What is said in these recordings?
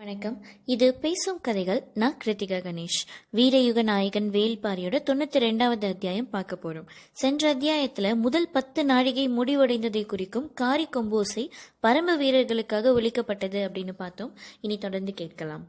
வணக்கம். இது பேசும் கதைகள். நான் கிருத்திகா கணேஷ். வீரயுக நாயகன் வேல்பாரியோட 92வது அத்தியாயம் பார்க்க போறோம். சென்ற அத்தியாயத்துல முதல் 10 நாழிகை முடிவடைந்ததை குறிக்கும் காரி கொம்போசை பரம்பு வீரர்களுக்காக ஒலிக்கப்பட்டது அப்படின்னு பார்த்தோம். இனி தொடர்ந்து கேட்கலாம்.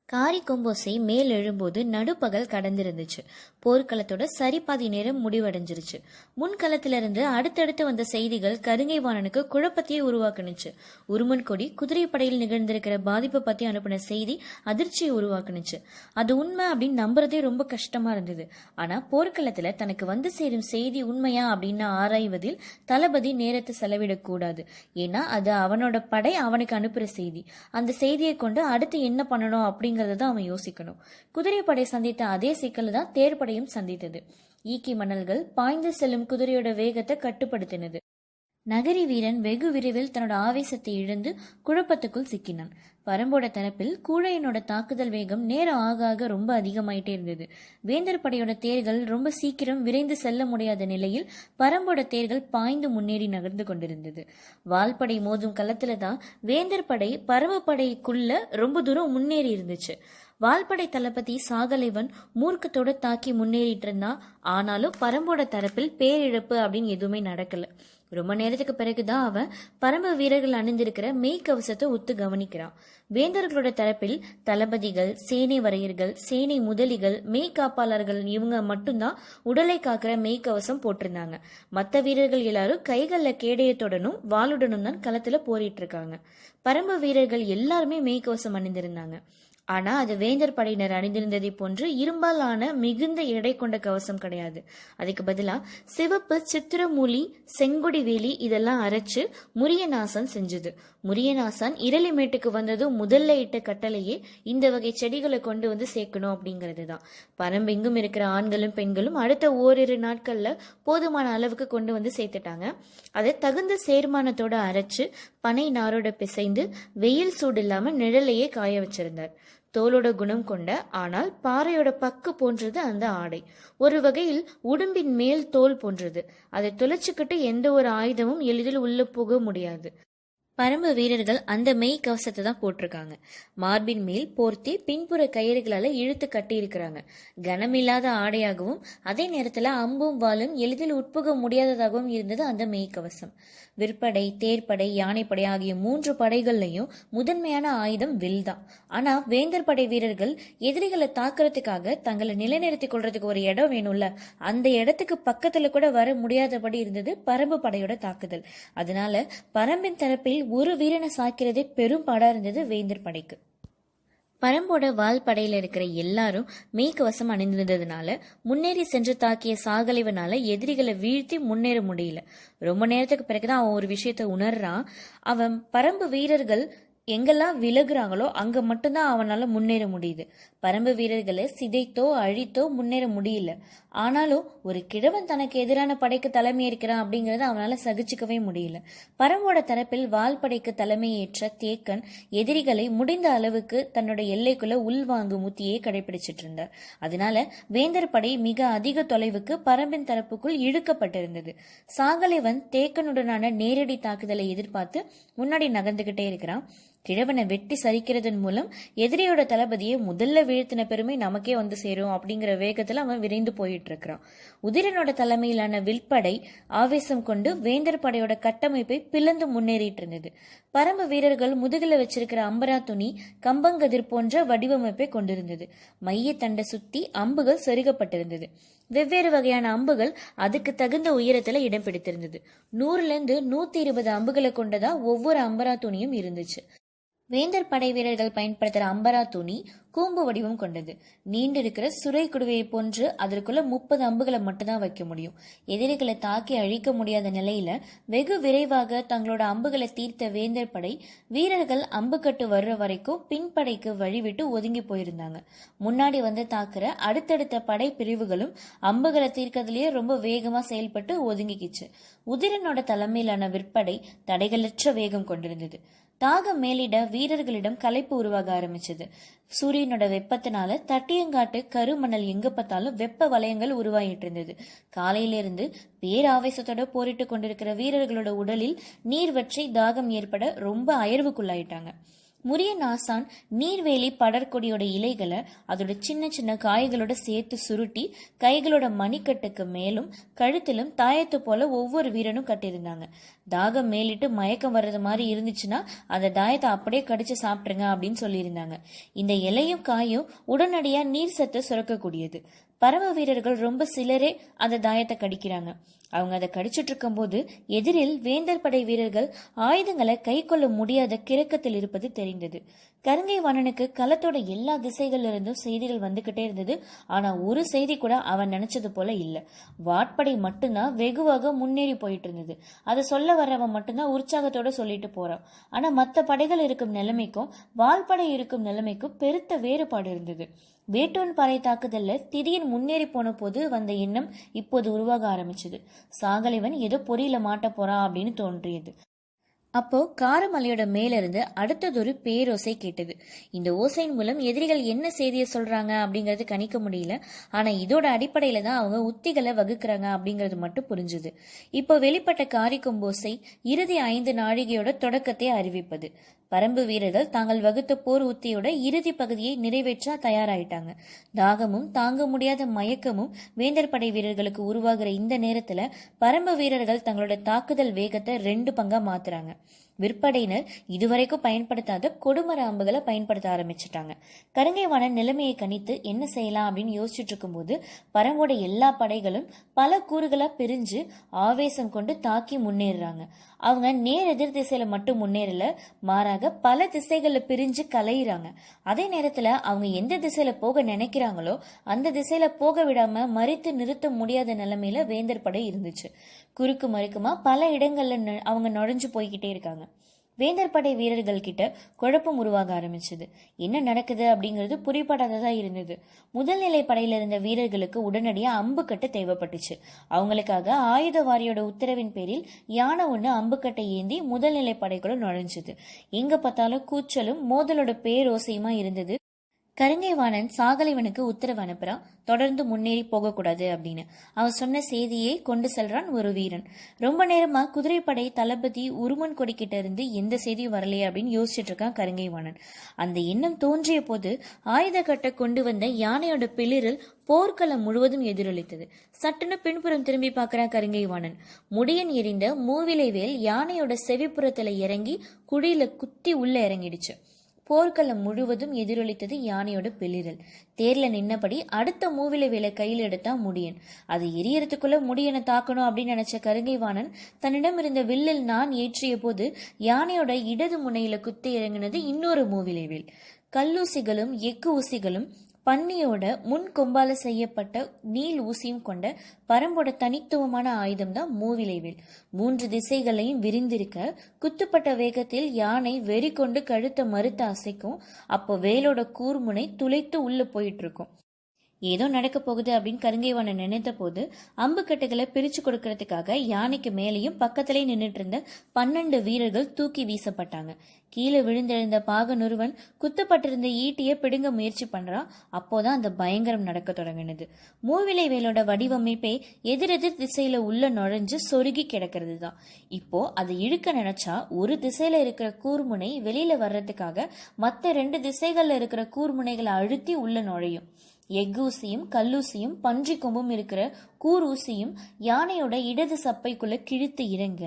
காரி கொம்போசை மேல் எழும்போது நடுப்பகல் கடந்திருந்துச்சு. போர்க்களத்தோட சரிபாதி நேரம் முடிவடைஞ்சிருச்சு. முன்களத்திலிருந்து அடுத்தடுத்து வந்த செய்திகள் கருங்கை வாணனுக்கு குழப்பத்தையே உருவாக்குனுச்சு. உருமன் கொடி குதிரைப்படையில் நிகழ்ந்திருக்கிற பாதிப்பை பத்தி அனுப்பின செய்தி அதிர்ச்சியை உருவாக்குனுச்சு. அது உண்மை அப்படின்னு நம்புறதே ரொம்ப கஷ்டமா இருந்தது. ஆனா போர்க்களத்துல தனக்கு வந்து சேரும் செய்தி உண்மையா அப்படின்னு ஆராய்வதில் தளபதி நேரத்தை செலவிடக்கூடாது. ஏன்னா அது அவனோட படை அவனுக்கு அனுப்புற செய்தி. அந்த செய்தியை கொண்டு அடுத்து என்ன பண்ணணும் அப்படிங்கிறத தான் அவன் யோசிக்கணும். குதிரைப்படை சந்தித்த அதே சிக்கல் தான் தேர்ப்படையும் சந்தித்தது. ஈக்கி மணல்கள் பாய்ந்து செல்லும் குதிரையோட வேகத்தை கட்டுப்படுத்தினது. நகரி வீரன் வெகு விரைவில் தன்னோட ஆவேசத்தை இழந்து குழப்பத்துக்குள் சிக்கினான். பரம்போட தரப்பில் கூழையனோட தாக்குதல் வேகம் நேரம் ஆக ஆக ரொம்ப அதிகமாயிட்டே இருந்தது. வேந்தர் படையோட தேர்கள் ரொம்ப சீக்கிரம் விரைந்து செல்ல முடியாத நிலையில் பரம்போட தேர்கள் பாய்ந்து முன்னேறி நகர்ந்து கொண்டிருந்தது. வால்படை மோதும் களத்துல தான் வேந்தர் படை பரம்பு படைக்குள்ள ரொம்ப தூரம் முன்னேறி இருந்துச்சு. வால்படை தளபதி சாகலைவன் மூர்க்கத்தோட தாக்கி முன்னேறிட்டு இருந்தான். ஆனாலும் பரம்போட தரப்பில் பேரிழப்பு அப்படின்னு எதுவுமே நடக்கல. ரொம்ப நேரத்துக்கு பிறகுதான் அவன் பரம்பு வீரர்கள் அணிந்திருக்கிற மெய்க்கவசத்தை ஒத்து கவனிக்கிறான். வேந்தர்களோட தரப்பில் தளபதிகள், சேனை வரையர்கள், சேனை முதலிகள், மெய்காப்பாளர்கள் இவங்க மட்டும்தான் உடலை காக்கிற மெய்க்கவசம் போட்டிருந்தாங்க. மற்ற வீரர்கள் எல்லாரும் கைகள்ல கேடயத்துடனும் வாளுடனும் தான் களத்துல போரிட்டு இருக்காங்க. பரம்பு வீரர்கள் எல்லாருமே மெய்க்கவசம் அணிந்திருந்தாங்க. ஆனா அது வேந்தர் படையினர் அணிந்திருந்ததை போன்று இரும்பால் ஆன மிகுந்த எடை கொண்ட கவசம் கிடையாது. அதுக்கு பதிலா சிவப்பு சித்திரமூலி, செங்கொடி வேலி இதெல்லாம் அரைச்சு முரியநாசன் செஞ்சது. முரியநாசன் இரளிமேட்டுக்கு வந்ததும் முதல்ல இட்ட கட்டளையே இந்த வகை செடிகளை கொண்டு வந்து சேர்க்கணும் அப்படிங்கிறது தான். பரம்பெங்கும் இருக்கிற ஆண்களும் பெண்களும் அடுத்த ஓரிரு நாட்கள்ல போதுமான அளவுக்கு கொண்டு வந்து சேர்த்துட்டாங்க. அதை தகுந்த சேர்மானத்தோட அரைச்சு பனை நாரோட பிசைந்து வெயில் சூடு இல்லாம நிழலையே காய வச்சிருந்தார். தோலோட குணம் கொண்ட ஆனால் பாறையோட பக்கு போன்றது அந்த ஆடை. ஒரு வகையில் உடம்பின் மேல் தோல் போன்றது. அதை தொலைச்சுக்கிட்டு எந்த ஒரு ஆயுதமும் எளிதில் உள்ள போக முடியாது. பரம்பு வீரர்கள் அந்த மெய் கவசத்தை தான் போட்டிருக்காங்க. மார்பின் மேல் போர்த்தி பின்புற கயிறுகளால இழுத்து கட்டி இருக்கிறாங்க. கனமில்லாத ஆடையாகவும் அதே நேரத்துல அம்பும் வாளும் எளிதில் உட்புக முடியாததாகவும் இருந்தது அந்த மெய் கவசம். விற்படை, தேர்ப்படை, யானைப்படை ஆகிய 3 படைகள்லையும் முதன்மையான ஆயுதம் வில் தான். ஆனா வேந்தர் படை வீரர்கள் எதிரிகளை தாக்குறதுக்காக தங்களை நிலைநிறுத்திக் கொள்றதுக்கு ஒரு இடம் வேணும்ல, அந்த இடத்துக்கு பக்கத்துல கூட வர முடியாதபடி இருந்தது பரம்பு படையோட தாக்குதல். அதனால பரம்பின் தரப்பில் ஒரு வீரனை சாக்கிறதே பெரும் பாடா இருந்தது வேந்தர் படைக்கு. பரம்போட வால் படையில இருக்கிற எல்லாரும் மெய்க்கவசம் அணிந்திருந்ததுனால முன்னேறி சென்று தாக்கிய சாகலைவனால எதிரிகளை வீழ்த்தி முன்னேற முடியல. ரொம்ப நேரத்துக்கு பிறகுதான் அவன் ஒரு விஷயத்த உணர்றான். அவன் பரம்பு வீரர்கள் எங்கெல்லாம் விலகுறாங்களோ அங்க மட்டும்தான் அவனால முன்னேற முடியுது. பரம்பு வீரர்களை சிதைத்தோ அழித்தோ முன்னேற முடியல. ஆனாலும் ஒரு கிழவன் தனக்கு எதிரான படைக்கு தலைமை ஏற்கிறான் அப்படிங்கறத அவனால சகிச்சுக்கவே முடியல. பரம்போட தரப்பில் வால்படைக்கு தலைமையேற்ற தேக்கன் எதிரிகளை முடிந்த அளவுக்கு தன்னோட எல்லைக்குள்ள உள்வாங்கும் உத்தியை கடைபிடிச்சிட்டு இருந்தார். அதனால வேந்தர் படை மிக அதிக தொலைவுக்கு பரம்பின் தரப்புக்குள் இழுக்கப்பட்டிருந்தது. சாகலைவன் தேக்கனுடனான நேரடி தாக்குதலை எதிர்பார்த்து முன்னாடி நகர்ந்துகிட்டே இருக்கிறான். கிழவனை வெட்டி சரிக்கிறதன் மூலம் எதிரியோட தளபதியை முதல்ல வீழ்த்தின பெருமை நமக்கே வந்து சேரும் அப்படிங்கிற வேகத்துல அவன் விரைந்து போயிட்டு இருக்கிறான். உதிரனோட தலைமையிலான வில்படை ஆவேசம் கொண்டு வேந்தர் படையோட கட்டமைப்பை பிளந்து முன்னேறிட்டு இருந்தது. பரம்பு வீரர்கள் முதுகில வச்சிருக்கிற அம்பரா துணி கம்பங்கதிர் போன்ற வடிவமைப்பை கொண்டிருந்தது. மைய தண்டை சுத்தி அம்புகள் செருகப்பட்டிருந்தது. வெவ்வேறு வகையான அம்புகள் அதுக்கு தகுந்த உயரத்துல இடம் பிடித்திருந்தது. 100ல 120 அம்புகளை கொண்டதா ஒவ்வொரு அம்பரா துணியும் இருந்துச்சு. வேந்தர் படை வீரர்கள் பயன்படுத்துற அம்பரா துணி கூம்பு வடிவம் கொண்டது. நீண்டிருக்கிற சுரை குடுவையை போன்று அதற்குள்ள 30 அம்புகளை மட்டும்தான் வைக்க முடியும். எதிரிகளை தாக்கி அழிக்க முடியாத நிலையில வெகு விரைவாக தங்களோட அம்புகளை தீர்த்த வேந்தர் படை வீரர்கள் அம்புக்கட்டு வர்ற வரைக்கும் பின்படைக்கு வழிவிட்டு ஒதுங்கி போயிருந்தாங்க. முன்னாடி வந்து தாக்குற அடுத்தடுத்த படை பிரிவுகளும் அம்புகளை தீர்க்கறதுலயே ரொம்ப வேகமா செயல்பட்டு ஒதுங்கிக்கிச்சு. உதிரனோட தலைமையிலான விற்படை தடைகளற்ற வேகம் கொண்டிருந்தது. தாகம் மேலிட வீரர்களிடம் களைப்பு உருவாக ஆரம்பிச்சது. சூரியனோட வெப்பத்தினால தட்டியங்காட்டு கருமணல் எங்க பார்த்தாலும் வெப்ப வலயங்கள் உருவாகிட்டு இருந்தது. காலையிலிருந்து பேராவேசத்தோட போரிட்டு கொண்டிருக்கிற வீரர்களோட உடலில் நீர் வற்றி தாகம் ஏற்பட ரொம்ப அயர்வுக்குள்ளாயிட்டாங்க. முரியன் ஆசான் நீர்வேலி படற்கொடியோட இலைகளை அதோட சின்ன சின்ன காய்களோட சேர்த்து சுருட்டி கைகளோட மணிக்கட்டுக்கு மேலும் கழுத்திலும் தாயத்து போல ஒவ்வொரு வீரனும் கட்டியிருந்தாங்க. தாகம் மேலிட்டு மயக்கம் வர்றது மாதிரி இருந்துச்சுன்னா அந்த தாயத்தை அப்படியே கடிச்சு சாப்பிட்டுருங்க அப்படின்னு சொல்லியிருந்தாங்க. இந்த இலையும் காயும் உடனடியா நீர் சத்து சுரக்கக்கூடியது. பரம வீரர்கள் ரொம்ப சிலரே அந்த தாயத்தை கடிக்கிறாங்க. அவங்க அதை கடிச்சிட்டு இருக்கும் போது எதிரில் வேந்தர் படை வீரர்கள் ஆயுதங்களை கை கொள்ள முடியாத கிறக்கத்தில் இருப்பது தெரிந்தது. கருங்கை வாணனுக்கு களத்தோட எல்லா திசைகள்ல இருந்தும் செய்திகள் வந்துகிட்டே இருந்தது. ஆனா ஒரு செய்தி கூட அவன் நினைச்சது போல இல்ல. வாட்படை மட்டும்தான் வெகுவாக முன்னேறி போயிட்டு இருந்தது. அதை சொல்ல வர்றவன் மட்டும்தான் உற்சாகத்தோட சொல்லிட்டு போறான். ஆனா மற்ற படைகள் இருக்கும் நிலைமைக்கும் வால்படை இருக்கும் நிலைமைக்கும் பெருத்த வேறுபாடு இருந்தது. வேட்டோன் பாறை தாக்குதல்ல திடீர் முன்னேறி போன போது வந்த எண்ணம் இப்போது உருவாக ஆரம்பிச்சது. சாகலைவன் ஏதோ பொறியில மாட்ட போறான் அப்படின்னு தோன்றியது. அப்போ காரமலையோட மேலிருந்து அடுத்ததொரு பேரோசை கேட்டது. இந்த ஓசையின் மூலம் எதிரிகள் என்ன செய்தியை சொல்றாங்க அப்படிங்கறது கணிக்க முடியல. ஆனா இதோட அடிப்படையில தான் அவங்க உத்திகளை வகுக்கிறாங்க அப்படிங்கறது மட்டும் புரிஞ்சுது. இப்போ வெளிப்பட்ட காரிக்கொம்போசை இறுதி 5 நாழிகையோட தொடக்கத்தை அறிவிப்பது. பரம்பு வீரர்கள் தாங்கள் வகுத்த போர் உத்தியோட இறுதி பகுதியை நிறைவேற்ற தயாராயிட்டாங்க. தாகமும் தாங்க முடியாத மயக்கமும் வேந்தர் படை வீரர்களுக்கு உருவாகிற இந்த நேரத்துல பரம்பு வீரர்கள் தங்களோட தாக்குதல் வேகத்தை 2 பங்கா மாத்துறாங்க. விற்படையினர் இதுவரைக்கும் பயன்படுத்தாத கொடுமர அம்புகளை பயன்படுத்த ஆரம்பிச்சுட்டாங்க. கருங்கைவாணன் நிலைமையை கணித்து என்ன செய்யலாம் அப்படின்னு யோசிச்சுட்டு இருக்கும் போது பரம்போட எல்லா படைகளும் பல கூறுகளா பிரிஞ்சு ஆவேசம் கொண்டு தாக்கி முன்னேறாங்க. அவங்க நேர் எதிர் திசையில மட்டும் முன்னேறல, மாறாக பல திசைகள்ல பிரிஞ்சு கலையிறாங்க. அதே நேரத்துல அவங்க எந்த திசையில போக நினைக்கிறாங்களோ அந்த திசையில போக விடாம மறித்து நிறுத்த முடியாத நிலைமையில வேந்தர் படை இருந்துச்சு. குறுக்கு மறுக்குமா பல இடங்கள்ல அவங்க நுழைஞ்சு போய்கிட்டே இருக்காங்க. வேந்தர் படை வீரர்கள் கிட்ட குழப்பம் உருவாக ஆரம்பிச்சது. என்ன நடக்குது அப்படிங்கிறது புரிபடாததா இருந்தது. முதல் நிலை படையில இருந்த வீரர்களுக்கு உடனடியா அம்புக்கட்டை தேவைப்பட்டுச்சு. அவங்களுக்காக ஆயுத வாரியோட உத்தரவின் பேரில் யானை ஒண்ணு அம்புக்கட்டை ஏந்தி முதல் நிலை படைக்குள்ள நுழைஞ்சது. எங்க பார்த்தாலும் கூச்சலும் மோதலோட பேரோசையுமா இருந்தது. கருங்கைவாணன் சாகலைவனுக்கு உத்தரவு அனுப்புறான், தொடர்ந்து முன்னேறி போகக்கூடாது அப்படின்னு. அவன் சொன்ன செய்தியை கொண்டு செல்றான் ஒரு வீரன். ரொம்ப நேரமா குதிரைப்படை தளபதி உருமன் கொடி கிட்ட இருந்து எந்த செய்தியும் வரலையே அப்படின்னு யோசிச்சுட்டு இருக்கான் கருங்கைவாணன். அந்த எண்ணம் தோன்றிய போது ஆயுத கட்டை கொண்டு வந்த யானையோட பிளிரில் போர்க்களம் முழுவதும் எதிரொலித்தது. சட்டுன்னு பின்புறம் திரும்பி பார்க்கிறான் கருங்கைவாணன். முடியன் எறிந்த மூவிலை வேல் யானையோட செவிப்புறத்துல இறங்கி குழியில குத்தி உள்ள இறங்கிடுச்சு. போர்க்களம் முழுவதும் எதிரொலித்தது யானையோட பிளிரல். தேர்ல நின்னபடி அடுத்த மூவிலை வேலை கையில் எடுத்தான் முடியன். அது எரியறதுக்குள்ள முடியனை தாக்கணும் அப்படின்னு நினைச்ச கருங்கைவாணன் தன்னிடம் இருந்த வில்லில் நான் ஏற்றிய போது யானையோட இடது முனையில குத்தி இறங்கினது இன்னொரு மூவிலை வேல். கல்லூசிகளும் எக்கு ஊசிகளும் பன்னியோட முன் கொம்பால செய்யப்பட்ட நீல் ஊசியும் கொண்ட பரம்போட தனித்துவமான ஆயுதம் தான் மூவிலைவேல். 3 திசைகளையும் விரிந்திருக்க குத்துப்பட்ட வேகத்தில் யானை வெறி கொண்டு கழுத்தை மறுத்த அசைக்கும். அப்போ வேலோட கூர்முனை துளைத்து உள்ள போயிட்டு இருக்கும். ஏதோ நடக்க போகுது அப்படின்னு கருங்கைவாணன் நினைத்த போது அம்புக்கட்டைகளை பிரிச்சு கொடுக்கறதுக்காக யானைக்கு மேலேயும் பக்கத்திலே நின்றுட்டு இருந்த 12 வீரர்கள் தூக்கி வீசப்பட்டாங்க. கீழே விழுந்தெழுந்த பாகனொருவன் குத்துப்பட்டிருந்த ஈட்டியை பிடுங்க முயற்சி பண்றான். அப்போதான் அந்த பயங்கரம் நடக்க தொடங்கினது. மூவிலை வேலோட வடிவமைப்பே எதிரெதிர் திசையில உள்ள நுழைஞ்சு சொருகி கிடக்கிறது தான். இப்போ அதை இழுக்க நினைச்சா ஒரு திசையில இருக்கிற கூர்முனை வெளியில வர்றதுக்காக மற்ற 2 திசைகள்ல இருக்கிற கூர்முனைகளை அழுத்தி உள்ள நுழையும். எஃகூசியும் கல்லூசியும் பன்றி கொம்பும் இருக்கிற கூரூசியும் யானையோட இடது சப்பைக்குள்ள கிழித்து இறங்க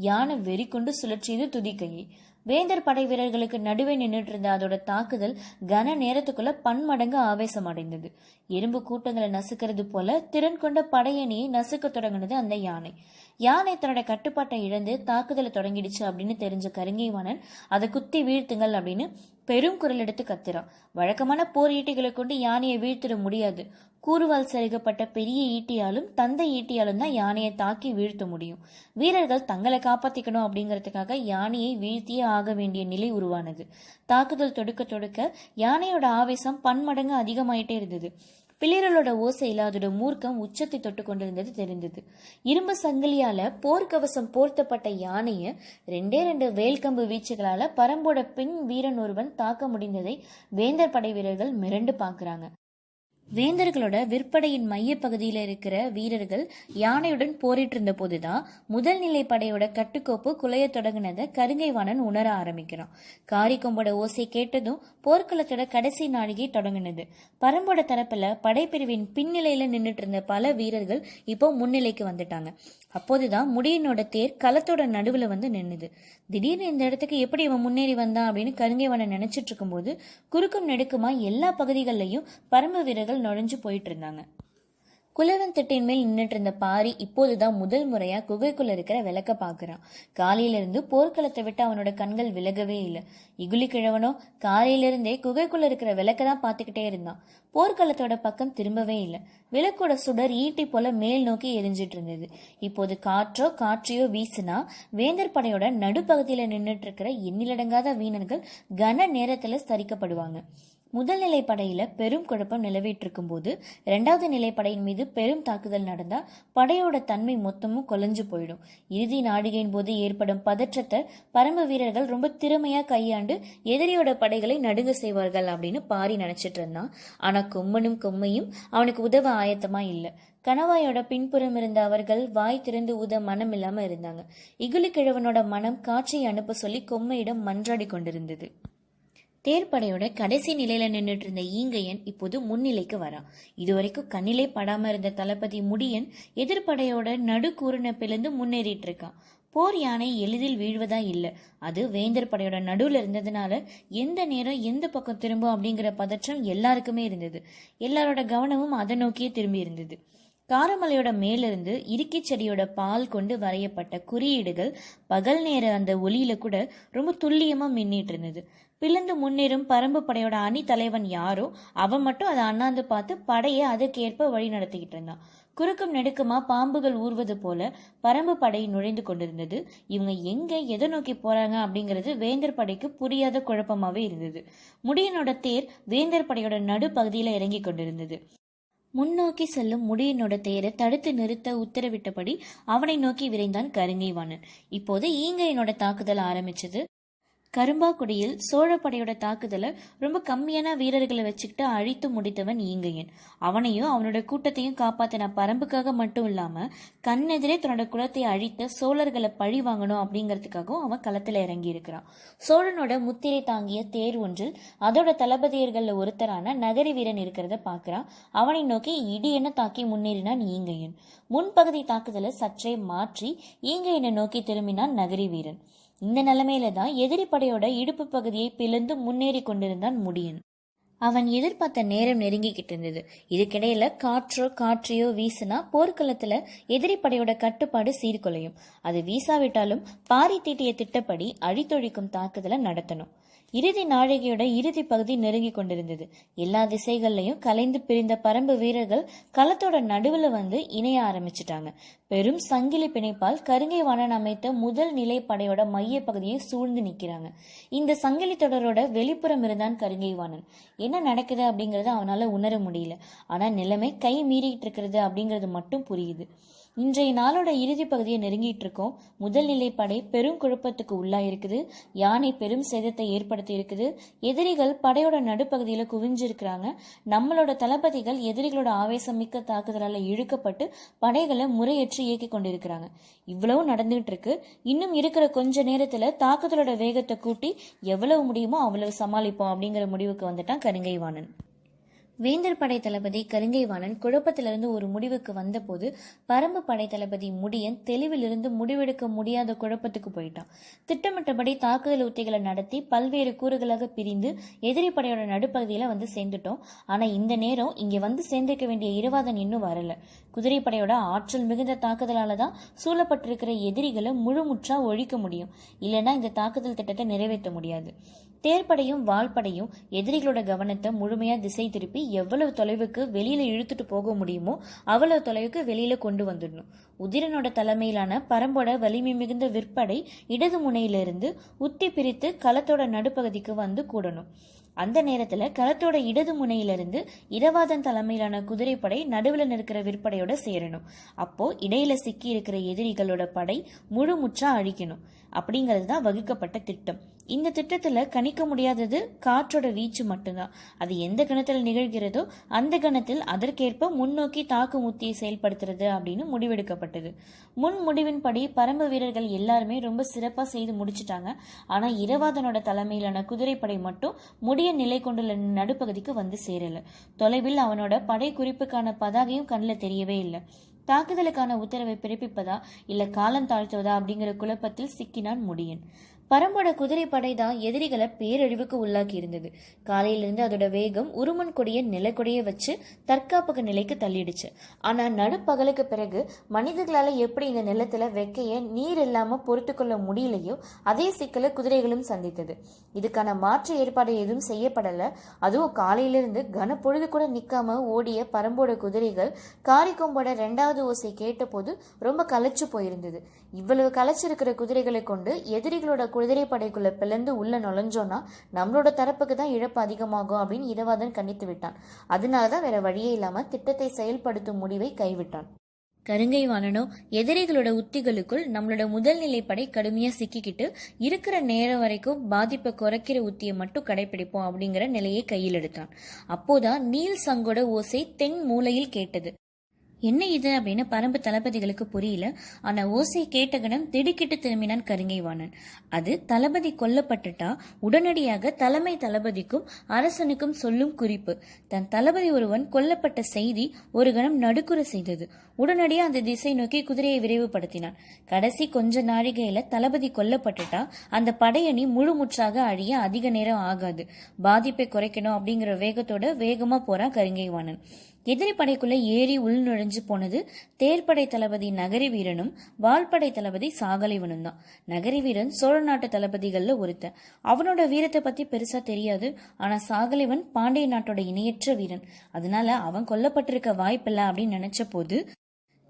யானை வெறி கொண்டு சுழற்றியது துதிக்கையை. வேந்தர் படை வீரர்களுக்கு நடுவே நின்றுட்டு இருந்த அதோட தாக்குதல் கன நேரத்துக்குள்ள பன்மடங்கு ஆவேசம் அடைந்தது. எறும்பு கூட்டங்களை நசுக்கிறது போல திறன் கொண்ட படையணியை நசுக்க தொடங்கினது அந்த யானை. யானை தன்னோட கட்டுப்பாட்டை இழந்து தாக்குதலை தொடங்கிடுச்சு அப்படின்னு தெரிஞ்ச கருங்கைவாணன் அதை குத்தி வீழ்த்துங்கள் அப்படின்னு பெரும் குரல் எடுத்து கத்துறான். வழக்கமான போர் ஈட்டிகளை கொண்டு யானையை வீழ்த்திட முடியாது. கூறுவால் செருகப்பட்ட பெரிய ஈட்டியாலும் தந்தை ஈட்டியாலும் தான் யானையை தாக்கி வீழ்த்த முடியும். வீரர்கள் தங்களை காப்பாத்திக்கணும் அப்படிங்கறதுக்காக யானையை வீழ்த்தியே ஆக வேண்டிய நிலை உருவானது. தாக்குதல் தொடுக்க தொடுக்க யானையோட ஆவேசம் பன்மடங்கு அதிகமாயிட்டே இருந்தது. பிளிரலோட ஓசையில அதோட மூர்க்கம் உச்சத்தை தொட்டு கொண்டிருந்தது தெரிந்தது. இரும்பு சங்கிலியால போர்க்கவசம் போர்த்தப்பட்ட யானைய 2 வேல்கம்பு வீச்சுகளால பரம்போட பின் வீரன் ஒருவன் தாக்க முடிந்ததை வேந்தர் படை வீரர்கள் மிரண்டு பாக்குறாங்க. வேந்தர்களோட விற்படையின் மைய பகுதியில் இருக்கிற வீரர்கள் யானையுடன் போரிட்டு இருந்த போதுதான் முதல் நிலை படையோட கட்டுக்கோப்பு குலைய தொடங்கினதை கருங்கைவாணன் உணர ஆரம்பிக்கிறான். காரிக்கொம்போட ஓசை கேட்டதும் போர்க்களத்தோட கடைசி நாழிகை தொடங்கினது. பரம்போட தரப்புல படைப்பிரிவின் பின்னிலையில நின்றுட்டு இருந்த பல வீரர்கள் இப்போ முன்னிலைக்கு வந்துட்டாங்க. அப்போதுதான் முடியனோட தேர் களத்தோட நடுவுல வந்து நின்னுது. திடீர்னு இந்த இடத்துக்கு எப்படி இவன் முன்னேறி வந்தான் அப்படின்னு கருங்கைவாணன் நினைச்சிட்டு இருக்கும்போது குறுக்கும் நெடுக்குமா எல்லா பகுதிகளிலையும் பரம்பு வீரர்கள் நுழைஞ்சு போயிட்டு இருந்தாங்க. குலவன் திட்டின் மேல் நின்றுட்டு இருந்த பாரி இப்போதுதான் முதல் முறையா குகைக்குள்ள இருக்கிற விளக்க பாக்குறான். காலையிலிருந்து போர்க்களத்தை விட்டு அவனோட கண்கள் விலகவே இல்லை. இகுலி கிழவனோ காலையிலிருந்தே குகைக்குள்ள இருக்கிற விளக்கதான் பாத்துக்கிட்டே இருந்தான். போர்க்களத்தோட பக்கம் திரும்பவே இல்லை. விளக்கோட சுடர் ஈட்டி போல மேல் நோக்கி எரிஞ்சிட்டு இருந்தது. இப்போது காற்றையோ வீசினா வேந்தர் படையோட நடுப்பகுதியில நின்றுட்டு இருக்கிற எண்ணிலடங்காத வீணர்கள் கன நேரத்துல சரிக்கப்படுவாங்க. முதல் நிலை படையில பெரும் குழப்பம் நிலவிட்டு இருக்கும் போது இரண்டாவது நிலைப்படையின் மீது பெரும் தாக்குதல் நடந்தா படையோட தன்மை மொத்தமும் கொலைஞ்சு போயிடும். இறுதி நாழிகையின் போது ஏற்படும் பதற்றத்தை பரம்பு வீரர்கள் ரொம்ப திறமையா கையாண்டு எதிரியோட படைகளை நடுங்க செய்வார்கள் அப்படின்னு பாரி நினைச்சிட்டு இருந்தான். ஆனா கொம்மையும் அவனுக்கு உதவ ஆயத்தமா இல்லை. கணவாயோட பின்புறம் இருந்த அவர்கள் வாய் திறந்து ஊத மனம் இல்லாம இருந்தாங்க. இகுலி கிழவனோட மனம் காற்றை அனுப்ப சொல்லி கொம்மையிடம் மன்றாடி கொண்டிருந்தது. தேர்ப்படையோட கடைசி நிலையில நின்றுட்டு இருந்த ஈங்கையன் இப்போது முன்னிலைக்கு வரான். இதுவரைக்கும் கண்ணிலே படாம இருந்த தளபதி முடியன் எதிர்படையோட நடுக்கூறுன பிளந்து முன்னேறிட்டு இருக்கான். போர் யானை எளிதில் வீழ்வதா இல்லை. அது வேந்தர் படையோட நடுவுல இருந்ததுனால எந்த நேரம் எந்த பக்கம் திரும்பும் அப்படிங்கிற பதற்றம் எல்லாருக்குமே இருந்தது. எல்லாரோட கவனமும் அதை நோக்கியே திரும்பி இருந்தது. காரமலையோட மேலிருந்து இருக்கி செடியோட பால் கொண்டு வரையப்பட்ட குறியீடுகள் பகல் நேர அந்த ஒளியில கூட ரொம்ப துல்லியமா மின்னிட்டு இருந்தது. பிளந்து முன்னேறும் பரம்பு படையோட அணி தலைவன் யாரோ அவன் மட்டும் அதை அண்ணாந்து பார்த்து படையை அதற்கேற்ப வழி நடத்திக்கிட்டு இருந்தான். குறுக்கும் நெடுக்குமா பாம்புகள் ஊர்வது போல பரம்பு படை நுழைந்து கொண்டிருந்தது. இவங்க எங்க எதை நோக்கி போறாங்க அப்படிங்கிறது வேந்தர் படைக்கு புரியாத குழப்பமாவே இருந்தது. முடியனோட தேர் வேந்தர் படையோட நடுப்பகுதியில இறங்கி கொண்டிருந்தது. முன்னோக்கி செல்லும் முடியனோட தேரை தடுத்து நிறுத்த உத்தரவிட்டபடி அவனை நோக்கி விரைந்தான் கருங்கைவாணன். இப்போது ஈங்கையனோட தாக்குதல் ஆரம்பிச்சது. கரும்பாக்குடியில் சோழப்படையோட தாக்குதலை ரொம்ப கம்மியான வீரர்களை வச்சுக்கிட்டு அழித்து முடித்தவன் ஈங்கையன். அவனையும் அவனோட கூட்டத்தையும் காப்பாத்தின பரம்புக்காக மட்டும் இல்லாம கண்ணெதிரே தன்னோட குலத்தை அழித்த சோழர்களை பழி வாங்கணும் அப்படிங்கிறதுக்காகவும் அவன் களத்துல இறங்கி இருக்கிறான். சோழனோட முத்திரை தாங்கிய தேர் ஒன்றில் அதோட தளபதியர்கள்ல ஒருத்தரான நகரி வீரன் இருக்கிறத பாக்குறான். அவனை நோக்கி இடியென தாக்கி முன்னேறினான் ஈங்கையன். முன்பகுதி தாக்குதலை சற்றே மாற்றி ஈங்கையனை நோக்கி திரும்பினான் நகரி வீரன். இந்த நிலைமையில தான் எதிரி படையோட இடுப்பு பகுதியை பிளந்து முன்னேறி கொண்டிருந்தான் முடியன். அவன் எதிர்பார்த்த நேரம் நெருங்கிக்கிட்டு இருந்தது. இதுக்கிடையில காற்றையோ வீசினா போர்க்களத்துல எதிரி படையோட கட்டுப்பாடு சீர்குலையும். அது வீசாவிட்டாலும் பாரி தீட்டிய திட்டப்படி அழித்தொழிக்கும் தாக்குதலை நடத்தணும். இறுதி நாழிகையோட இறுதி பகுதி நெருங்கி கொண்டிருந்தது. எல்லா திசைகள்லையும் கலைந்து பிரிந்த பரம்பு வீரர்கள் களத்தோட நடுவுல வந்து இணைய ஆரம்பிச்சுட்டாங்க. பெரும் சங்கிலி பிணைப்பால் கருங்கைவாணன் அமைத்த முதல் நிலை படையோட மைய பகுதியை சூழ்ந்து நிக்கிறாங்க. இந்த சங்கிலி தொடரோட வெளிப்புறம் இருந்தான் கருங்கைவாணன். என்ன நடக்குது அப்படிங்கறத அவனால உணர முடியல. ஆனா நிலைமை கை மீறிட்டு இருக்கிறது அப்படிங்கிறது மட்டும் புரியுது. இன்றைய நாளோட இறுதி பகுதியை நெருங்கிட்டு இருக்கோம். முதல் நிலை படை பெரும் குழப்பத்துக்கு உள்ளாயிருக்குது. யானை பெரும் சேதத்தை ஏற்படுத்தி இருக்குது. எதிரிகள் படையோட நடுப்பகுதியில குவிஞ்சிருக்கிறாங்க. நம்மளோட தளபதிகள் எதிரிகளோட ஆவேசம் மிக்க தாக்குதலால இழுக்கப்பட்டு படைகளை முறையற்று இயக்கி கொண்டிருக்கிறாங்க. இவ்வளவு நடந்துகிட்டு இருக்கு. இன்னும் இருக்கிற கொஞ்ச நேரத்துல தாக்குதலோட வேகத்தை கூட்டி எவ்வளவு முடியுமோ அவ்வளவு சமாளிப்போம் அப்படிங்கிற முடிவுக்கு வந்துட்டான் கருங்கைவாணன். வேந்தர் படை தளபதி கருங்கைவாணன் குழப்பத்திலிருந்து ஒரு முடிவுக்கு வந்த போது பரம்பு படை தளபதி முடியன் தெளிவிலிருந்து முடிவெடுக்க முடியாத குழப்பத்துக்கு போயிட்டான். திட்டமிட்டபடி தாக்குதல் உத்திகளை நடத்தி பல்வேறு கூறுகளாக பிரிந்து எதிரி படையோட நடுப்பகுதியில வந்து சேர்ந்துட்டோம். ஆனா இந்த நேரம் இங்க வந்து சேர்ந்திருக்க வேண்டிய இரவாதன் இன்னும் வரல. குதிரைப்படையோட ஆற்றல் மிகுந்த தாக்குதலாலதான் சூழப்பட்டிருக்கிற எதிரிகளை முழுமுற்றா ஒழிக்க முடியும். இல்லைன்னா இந்த தாக்குதல் திட்டத்தை நிறைவேற்ற முடியாது. தேர்ப்படையும் வால்படையும் எதிரிகளோட கவனத்தை முழுமையா திசை திருப்பி எவ்வளவு தொலைவுக்கு வெளியில இழுத்துட்டு போக முடியுமோ அவ்வளவு தொலைவுக்கு வெளியில கொண்டு வந்துடணும். உதிரனோட தலைமையிலான பரம்போட வலிமை மிகுந்த விற்படை இடது முனையிலிருந்து உத்தி பிரித்து களத்தோட நடுப்பகுதிக்கு வந்து கூடணும். அந்த நேரத்துல களத்தோட இடது முனையிலிருந்து இரவாதன் தலைமையிலான குதிரைப்படை நடுவில் இருக்கிற விற்படையோட சேரணும். அப்போ இடையில சிக்கி இருக்கிற எதிரிகளோட படை முழுமுற்றா அழிக்கணும். அப்படிங்கிறது தான் வகுக்கப்பட்ட திட்டம். இந்த திட்டத்துல கணிக்க முடியாதது காற்றோட வீச்சு மட்டும்தான். அது எந்த கணத்தில் நிகழ்கிறதோ அந்த கணத்தில் அதற்கேற்ப முன்னோக்கி தாக்கும் உத்தியை செயல்படுத்துறது அப்படின்னு முடிவெடுக்கப்பட்டது. முன் முடிவின்படி பரம்பு வீரர்கள் எல்லாருமே ரொம்ப சிறப்பா செய்து முடிச்சுட்டாங்க. ஆனா இரவாதனோட தலைமையிலான குதிரைப்படை மட்டும் முடிய நிலை கொண்டுள்ள நடுப்பகுதிக்கு வந்து சேரல. தொலைவில் அவனோட படை குறிப்புக்கான பதாகையும் கண்ணில் தெரியவே இல்லை. தாக்குதலுக்கான உத்தரவை பிறப்பிப்பதா இல்ல காலம் தாழ்த்துவதா அப்படிங்கிற குழப்பத்தில் சிக்கினான் முடியன். பரம்போட குதிரைப்படை தான் எதிரிகளை பேரழிவுக்கு உள்ளாக்கி இருந்தது. காலையிலிருந்து அதோட வேகம் உருமன் கொடிய நிலக்கொடிய வச்சு தற்காப்புக்கு நிலைக்கு தள்ளிடுச்சு. ஆனா நடுப்பகலுக்கு பிறகு மனிதர்களால எப்படி இந்த நிலத்துல வெக்கைய நீர் இல்லாம பொறுத்து கொள்ள முடியலையோ அதே சிக்கலை குதிரைகளும் சந்தித்தது. இதுக்கான மாற்று ஏற்பாடு எதுவும் செய்யப்படல. அதுவும் காலையிலிருந்து கனப்பொழுது கூட நிக்காம ஓடிய பரம்போட குதிரைகள் காரிக்கொம்போட 2வது ஓசை கேட்ட போது ரொம்ப களைச்சு போயிருந்தது. இவ்வளவு களைச்சிருக்கிற குதிரைகளை கொண்டு எதிரிகளோட குதிரைப்படைக்குள்ள பிளந்து உள்ள நுழைஞ்சோன்னா நம்மளோட தரப்புக்கு தான் இழப்பு அதிகமாகும் அப்படின்னு இரவாதன் கணித்து விட்டான். அதனாலதான் வேற வழியே இல்லாம திட்டத்தை செயல்படுத்தும் முடிவை கைவிட்டான். கருங்கை வாணனோ எதிரிகளோட உத்திகளுக்குள் நம்மளோட முதல் நிலைப்படை கடுமையா சிக்கிக்கிட்டு இருக்கிற நேரம் வரைக்கும் பாதிப்பை குறைக்கிற உத்தியை மட்டும் கடைபிடிப்போம் அப்படிங்கிற நிலையை கையில் எடுத்தான். அப்போதான் நீல் சங்கோட ஓசை தென் மூலையில் கேட்டது. என்ன இது அப்படின்னு பரம்பு தளபதிகளுக்கு புரியல. ஆனா ஓசை கேட்ட கணம் திடுக்கிட்டு திரும்பினான் கருங்கை வாணன். அது தளபதி கொல்லப்பட்டுட்டா உடனடியாக தலைமை தளபதிக்கும் அரசனுக்கும் சொல்லும் குறிப்பு. தன் தளபதி ஒருவன் கொல்லப்பட்ட செய்தி ஒரு கணம் நடுக்குற செய்தது. உடனடியா அந்த திசை நோக்கி குதிரையை விரைவுபடுத்தினான். கடைசி கொஞ்ச நாழிகையில தளபதி கொல்லப்பட்டுட்டா அந்த படையணி முழுமுற்றாக அழிய அதிக நேரம் ஆகாது. பாதிப்பை குறைக்கணும் அப்படிங்கிற வேகத்தோட வேகமா போறான் கருங்கை வாணன். எதிரி படைக்குள்ள ஏறி உள் நுழைஞ்சு போனது தேர்ப்படை தளபதி நகரி வீரனும் வால்படை தளபதி சாகலைவனும் தான். நகரி வீரன் சோழ நாட்டு தளபதிகள்ல ஒருத்தன். அவனோட வீரத்தை பத்தி பெருசா தெரியாது. ஆனா சாகலைவன் பாண்டிய நாட்டோட இணையற்ற வீரன். அதனால அவன் கொல்லப்பட்டிருக்க வாய்ப்பில்லை அப்படின்னு நினைச்ச போது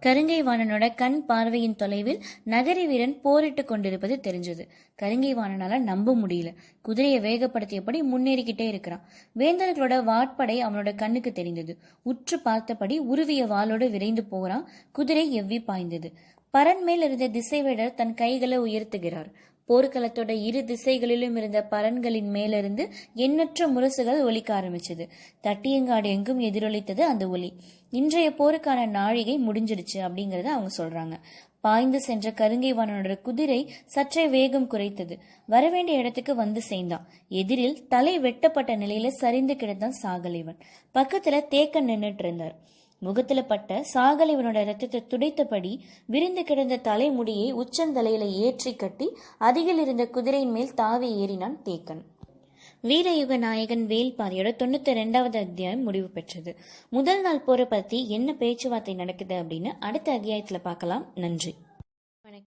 கருங்கை வாணனோட கண் பார்வையின் தொலைவில் நகரி வீரன் போரிட்டு கொண்டிருப்பது தெரிஞ்சது. கருங்கை வாணனால நம்ப முடியல. குதிரையை வேகப்படுத்தியபடி முன்னேறிக்கிட்டே இருக்கிறான். வேந்தர்களோட வாட்படை அவனோட கண்ணுக்கு தெரிந்தது. உற்று பார்த்தபடி உருவிய வாளோடு விரைந்து போகிறான். குதிரை எவ்வி பாய்ந்தது. பரன் மேல் இருந்த திசைவேடர் தன் கைகளை உயர்த்துகிறார். போர்க்களத்தோட இரு திசைகளிலும் இருந்த பரன்களின் மேலிருந்து எண்ணற்ற முரசுகள் ஒலிக்க ஆரம்பிச்சது. தட்டியங்காடு எங்கும் எதிரொலித்தது அந்த ஒலி. இன்றைய போருக்கான நாழிகை முடிஞ்சிடுச்சு அப்படிங்கறத அவங்க சொல்றாங்க. பாய்ந்து சென்ற கருங்கை வாணனோட குதிரை சற்றே வேகம் குறைத்தது. வரவேண்டிய இடத்துக்கு வந்து சேர்ந்தான். எதிரில் தலை வெட்டப்பட்ட நிலையில சரிந்து கிடந்தான் சாகலைவன். பக்கத்துல தேக்கன் நின்றுட்டு இருந்தார். முகத்துல பட்ட சாகலைவனோட ரத்தத்தை துடைத்தபடி விரிந்து கிடந்த தலைமுடியை உச்சந்தலையில ஏற்றி கட்டி அருகில் இருந்த குதிரையின் மேல் தாவி ஏறினான் தேக்கன். வீரயுக நாயகன் வேல்பாரியோட 92வது அத்தியாயம் முடிவு பெற்றது. முதல் நாள் போரை பத்தி என்ன பேச்சுவார்த்தை நடக்குது அப்படின்னு அடுத்த அத்தியாயத்துல பார்க்கலாம். நன்றி.